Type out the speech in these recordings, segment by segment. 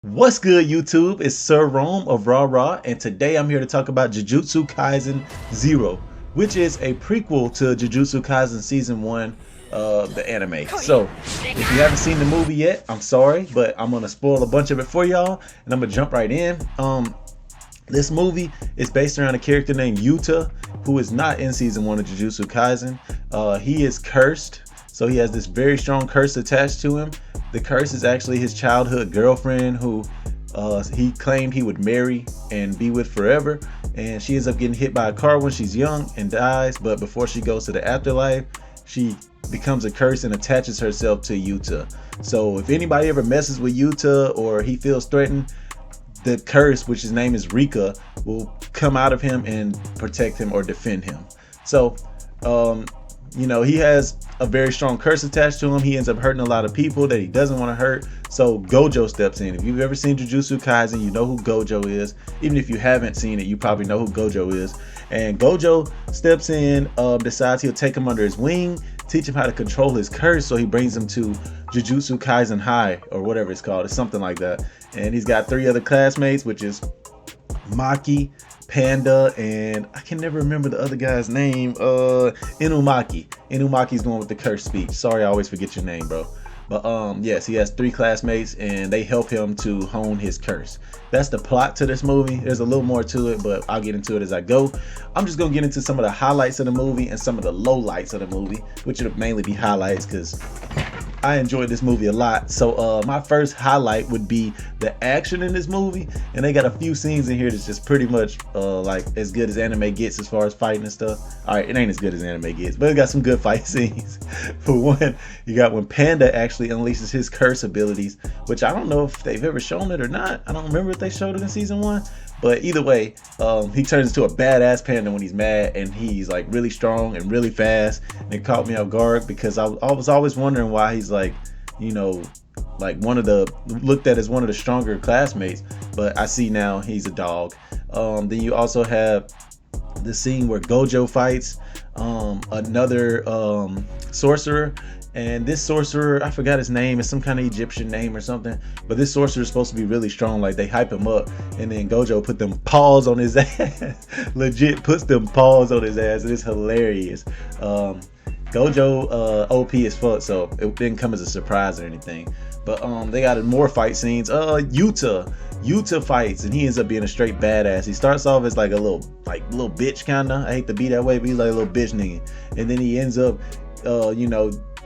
What's good, YouTube? It's Sir Rome of RaRa, and today I'm here to talk about Jujutsu Kaisen Zero, which is a prequel to Jujutsu Kaisen Season 1, the anime. So, if you haven't seen the movie yet, I'm sorry, but I'm going to spoil a bunch of it for y'all, and I'm going to jump right in. This movie is based around a character named Yuta, who is not in Season 1 of Jujutsu Kaisen. He is cursed, so he has this very strong curse attached to him. The curse is actually his childhood girlfriend who he claimed he would marry and be with forever. And she ends up getting hit by a car when she's young and dies. But before she goes to the afterlife, she becomes a curse and attaches herself to Yuta. So if anybody ever messes with Yuta or he feels threatened, the curse, which his name is Rika, will come out of him and protect him or defend him. So, he has a very strong curse attached to him. He ends up hurting a lot of people that he doesn't want to hurt. So Gojo steps in. If you've ever seen Jujutsu Kaisen, you know who Gojo is. Even if you haven't seen it, you probably know who Gojo is. And Gojo steps in, decides he'll take him under his wing, teach him how to control his curse. So he brings him to Jujutsu Kaisen High, or whatever it's called. It's something like that. And he's got 3 other classmates, which is Maki, Panda, and I can never remember the other guy's name. Inumaki. Inumaki's the one with the curse speech. Sorry, I always forget your name, bro. But yes, he has 3 classmates, and they help him to hone his curse. That's the plot to this movie. There's a little more to it, but I'll get into it as I go. I'm just gonna get into some of the highlights of the movie and some of the lowlights of the movie, which will mainly be highlights because I enjoyed this movie a lot. So my first highlight would be the action in this movie, and they got a few scenes in here that's just pretty much like as good as anime gets as far as fighting and stuff. All right, it ain't as good as anime gets, but it got some good fight scenes. For one, you got when Panda actually unleashes his curse abilities, which I don't know if they've ever shown it or not. I don't remember if they showed it in season 1. But either way, he turns into a badass panda when he's mad, and he's like really strong and really fast. And it caught me off guard because I was always wondering why he's like, like looked at as one of the stronger classmates. But I see now he's a dog. Then you also have the scene where Gojo fights another sorcerer. And this sorcerer, I forgot his name. It's some kind of Egyptian name or something. But this sorcerer is supposed to be really strong. Like, they hype him up. And then Gojo put them paws on his ass. Legit puts them paws on his ass. And it's hilarious. Gojo OP as fuck. So it didn't come as a surprise or anything. But they got more fight scenes. Yuta fights, and he ends up being a straight badass. He starts off as like a little bitch kinda. I hate to be that way, but he's like a little bitch nigga. And then he ends up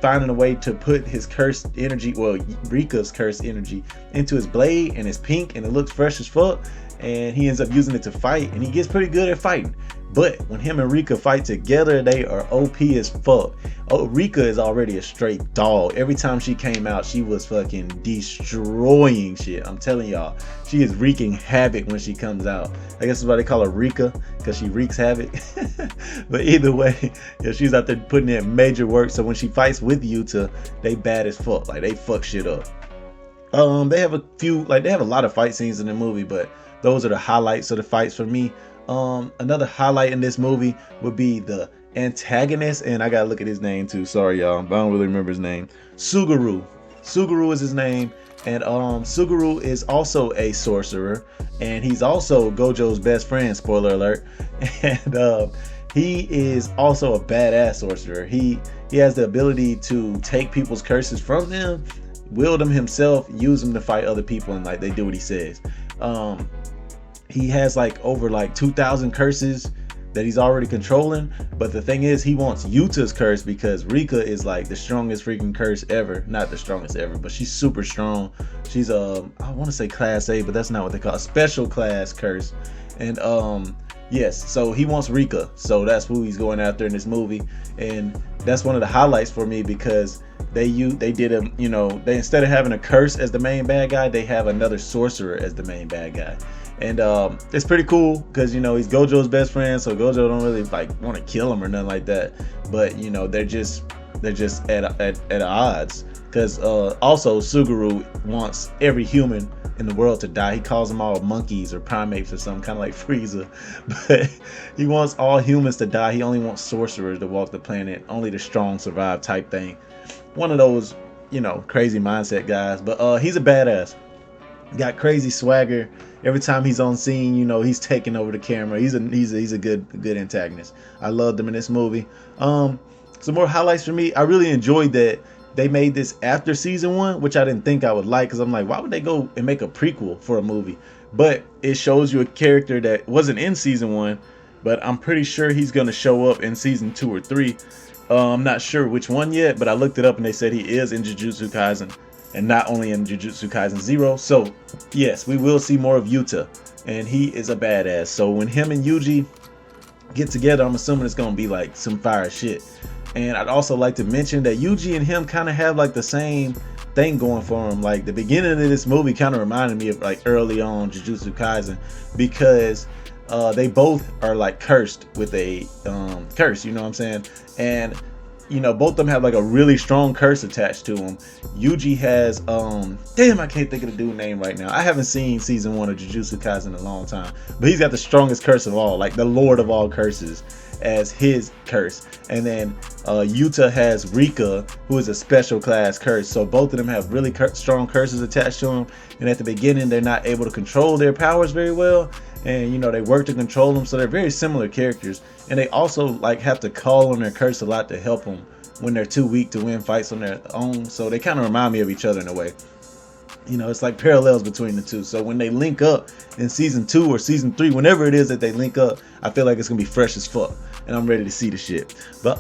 finding a way to put his cursed energy, well, Rika's cursed energy, into his blade, and it's pink and it looks fresh as fuck. And he ends up using it to fight, and he gets pretty good at fighting. But when him and Rika fight together, they are OP as fuck. Oh, Rika is already a straight dog. Every time she came out, she was fucking destroying shit. I'm telling y'all, she is wreaking havoc when she comes out. I guess that's why they call her Rika, because she wreaks havoc. But either way, yeah, she's out there putting in major work. So when she fights with Yuta, they bad as fuck. Like, they fuck shit up. They have a lot of fight scenes in the movie, but those are the highlights of the fights for me. Another highlight in this movie would be the antagonist, and I gotta look at his name too. Sorry, y'all, but I don't really remember his name. Suguru. Suguru is his name, and Suguru is also a sorcerer, and he's also Gojo's best friend. Spoiler alert. And he is also a badass sorcerer. He has the ability to take people's curses from them, wield them himself, use them to fight other people, and like they do what he says. He has over 2,000 curses that he's already controlling. But the thing is, he wants Yuta's curse because Rika is like the strongest freaking curse ever. Not the strongest ever, but she's super strong. She's I want to say class A, but that's not what they call a special class curse. And yes, so he wants Rika. So that's who he's going after in this movie. And that's one of the highlights for me because they did they, instead of having a curse as the main bad guy, they have another sorcerer as the main bad guy. And it's pretty cool because he's Gojo's best friend, so Gojo don't really want to kill him or nothing like that. But they're just at odds because also Suguru wants every human in the world to die. He calls them all monkeys or primates or something, kind of like Frieza. But he wants all humans to die. He only wants sorcerers to walk the planet. Only the strong survive type thing. One of those crazy mindset guys. But he's a badass. Got crazy swagger. Every time he's on scene, you know, he's taking over the camera. He's a good antagonist. I loved him in this movie. Some more highlights for me. I really enjoyed that they made this after season 1, which I didn't think I would like, because I'm like, why would they go and make a prequel for a movie? But it shows you a character that wasn't in season 1, but I'm pretty sure he's gonna show up in season 2 or 3. I'm not sure which one yet, but I looked it up and they said he is in Jujutsu Kaisen, and not only in Jujutsu Kaisen 0. So yes, we will see more of Yuta, and he is a badass. So when him and Yuji get together, I'm assuming it's gonna be like some fire shit. And I'd also like to mention that Yuji and him kind of have like the same thing going for him. Like the beginning of this movie kind of reminded me of like early on Jujutsu Kaisen, because they both are like cursed with a curse, you know what I'm saying? And you know, both of them have like a really strong curse attached to them. Yuji has damn, I can't think of the dude's name right now. I haven't seen season 1 of Jujutsu Kaisen in a long time, but he's got the strongest curse of all, like the Lord of all curses as his curse. And then Yuta has Rika, who is a special class curse. So both of them have really strong curses attached to them, and at the beginning they're not able to control their powers very well, and you know, they work to control them. So they're very similar characters, and they also like have to call on their curse a lot to help them when they're too weak to win fights on their own. So they kind of remind me of each other in a way. You know, it's like parallels between the two. So when they link up in season 2 or season 3, whenever it is that they link up, I feel like it's gonna be fresh as fuck, and I'm ready to see the shit. But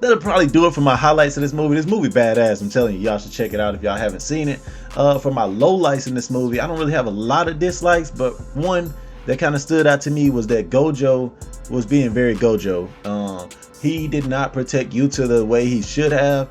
that'll probably do it for my highlights of this movie. This movie badass. I'm telling you, y'all should check it out if y'all haven't seen it. For my lowlights in this movie, I don't really have a lot of dislikes, but one that kind of stood out to me was that Gojo was being very Gojo. He did not protect Yuta the way he should have.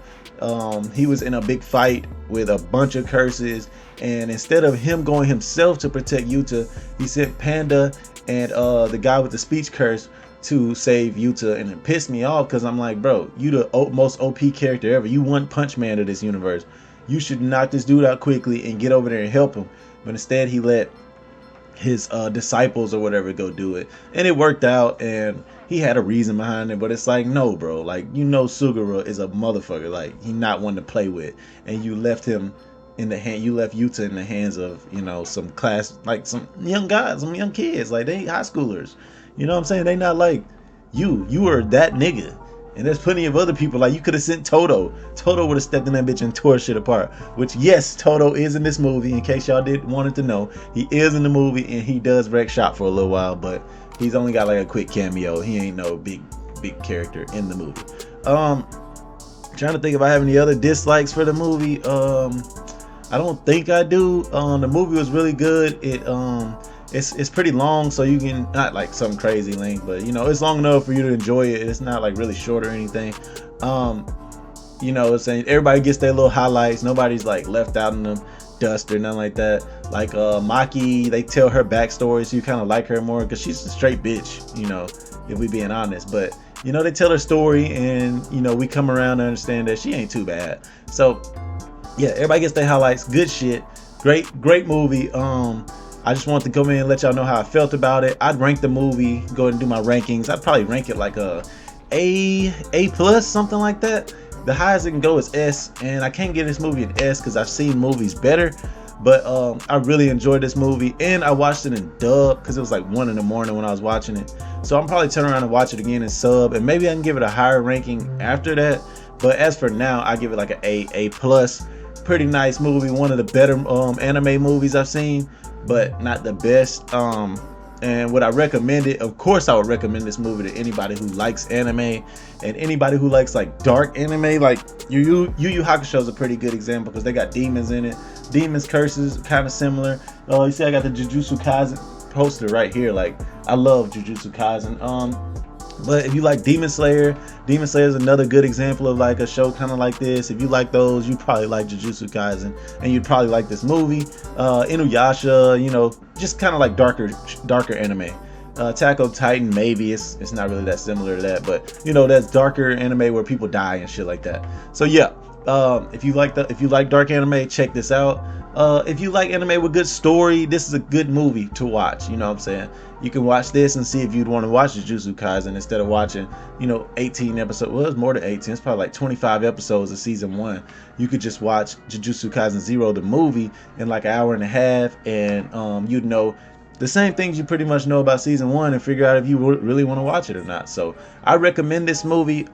He was in a big fight with a bunch of curses, and instead of him going himself to protect Yuta, he sent Panda and the guy with the speech curse to save Yuta. And it pissed me off, because I'm like, bro, you the most OP character ever. You One Punch Man of this universe. You should knock this dude out quickly and get over there and help him. But instead he let his disciples or whatever go do it, and it worked out, and he had a reason behind it. But it's like, no, bro, like, you know, Sugura is a motherfucker. Like, he's not one to play with, and you left him in the hand, you left Yuta in the hands of, you know, some class, like some young guys, some young kids, like they high schoolers, you know what I'm saying? They not like you were that nigga. And there's plenty of other people. Like, you could have sent Toto. Toto would have stepped in that bitch and tore shit apart. Which, yes, Toto is in this movie. In case y'all wanted to know, he is in the movie, and he does wreck shop for a little while. But he's only got like a quick cameo. He ain't no big character in the movie. Trying to think if I have any other dislikes for the movie. I don't think I do. The movie was really good. It's pretty long, so you can, not like some crazy length, but you know, it's long enough for you to enjoy it. It's not like really short or anything. You know, it's saying everybody gets their little highlights. Nobody's like left out in the dust or nothing like that. Like Maki, they tell her backstory, so you kind of like her more, because she's a straight bitch, you know, if we being honest. But you know, they tell her story, and you know, we come around to understand that she ain't too bad. So yeah, everybody gets their highlights. Good shit. Great movie. I just wanted to come in and let y'all know how I felt about it. I'd rank the movie, go ahead and do my rankings. I'd probably rank it like A plus, something like that. The highest it can go is S, and I can't give this movie an S because I've seen movies better. But I really enjoyed this movie, and I watched it in dub because it was like 1 in the morning when I was watching it. So I'm probably turn around and watch it again in sub, and maybe I can give it a higher ranking after that. But as for now, I give it like an A plus. Pretty nice movie, one of the better anime movies I've seen, but not the best. And would I recommend it? Of course I would recommend this movie to anybody who likes anime, and anybody who likes like dark anime. Like Yu Yu Hakusho is a pretty good example because they got demons in it. Demons, curses, kind of similar. You see I got the Jujutsu Kaisen poster right here. Like, I love Jujutsu Kaisen. But if you like Demon Slayer is another good example of like a show kind of like this. If you like those, you probably like Jujutsu Kaisen, and you'd probably like this movie. Inuyasha, you know, just kind of like darker anime. Attack on Titan, maybe it's not really that similar to that, but you know, that's darker anime where people die and shit like that. So yeah, If you like dark anime, check this out. If you like anime with good story, this is a good movie to watch. You know what I'm saying? You can watch this and see if you'd want to watch Jujutsu Kaisen instead of watching, 18 episodes. Well, it's more than 18. It's probably like 25 episodes of season 1. You could just watch Jujutsu Kaisen 0, the movie, in like an hour and a half, and you'd know the same things you pretty much know about season 1 and figure out if you really want to watch it or not. So I recommend this movie.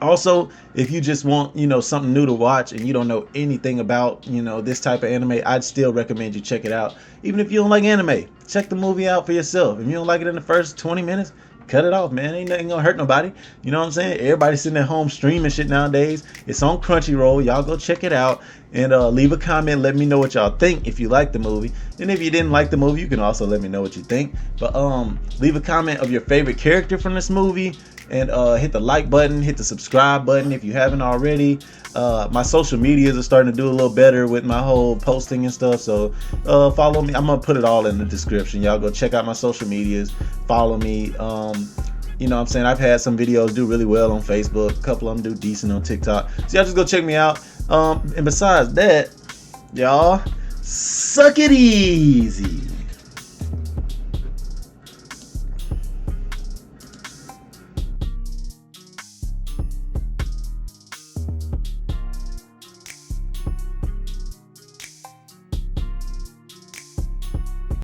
Also, if you just want, something new to watch and you don't know anything about, this type of anime, I'd still recommend you check it out. Even if you don't like anime, check the movie out for yourself. If you don't like it in the first 20 minutes, cut it off, man. Ain't nothing gonna hurt nobody. You know what I'm saying? Everybody's sitting at home streaming shit nowadays. It's on Crunchyroll. Y'all go check it out and leave a comment. Let me know what y'all think if you like the movie. And if you didn't like the movie, you can also let me know what you think. But leave a comment of your favorite character from this movie. And hit the like button, hit the subscribe button if you haven't already. My social medias are starting to do a little better with my whole posting and stuff. So follow me. I'm going to put it all in the description. Y'all go check out my social medias. Follow me. You know what I'm saying? I've had some videos do really well on Facebook. A couple of them do decent on TikTok. So y'all just go check me out. And besides that, y'all, suck it easy.